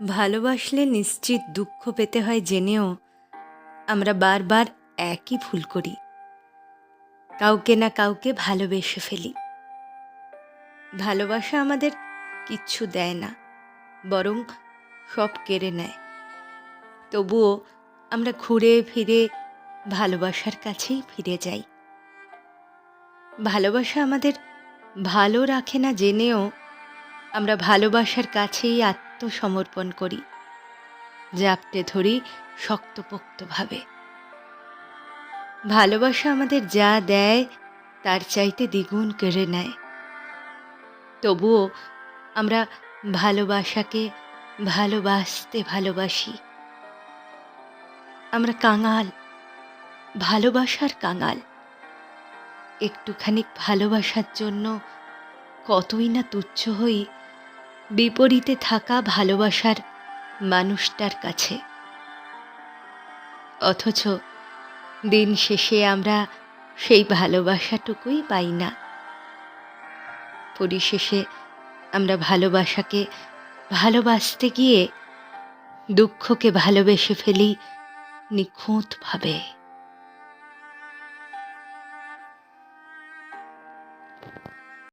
ভালোবাসলে নিশ্চিত দুঃখ পেতে হয় জেনেও আমরা বারবার একই ভুল করি। কাউকে না কাউকে ভালোবেসে ফেলি। ভালোবাসা আমাদের কিচ্ছু দেয় না, বরং সব কেড়ে নেয়। তবুও আমরা ঘুরে ফিরে ভালোবাসার কাছেই ফিরে যাই। ভালোবাসা আমাদের ভালো রাখে না জেনেও আমরা ভালোবাসার কাছেই আত্মসমর্পণ করি, জাপটে ধরি শক্তপোক্তভাবে। ভালোবাসা আমাদের যা দেয় তার চাইতে দ্বিগুণ কেড়ে নেয়। তবুও আমরা ভালোবাসাকে ভালোবাসতে ভালোবাসি। আমরা কাঙাল, ভালোবাসার কাঙাল। একটুখানি ভালোবাসার জন্য কতই না তুচ্ছ হই বিপরীতে থাকা ভালোবাসার মানুষটার কাছে। অথচ দিন শেষে আমরা সেই ভালোবাসাটুকুই পাই না। পরিশেষে আমরা ভালোবাসাকে ভালোবাসতে গিয়ে দুঃখকে ভালোবেসে ফেলি নিখুঁতভাবে।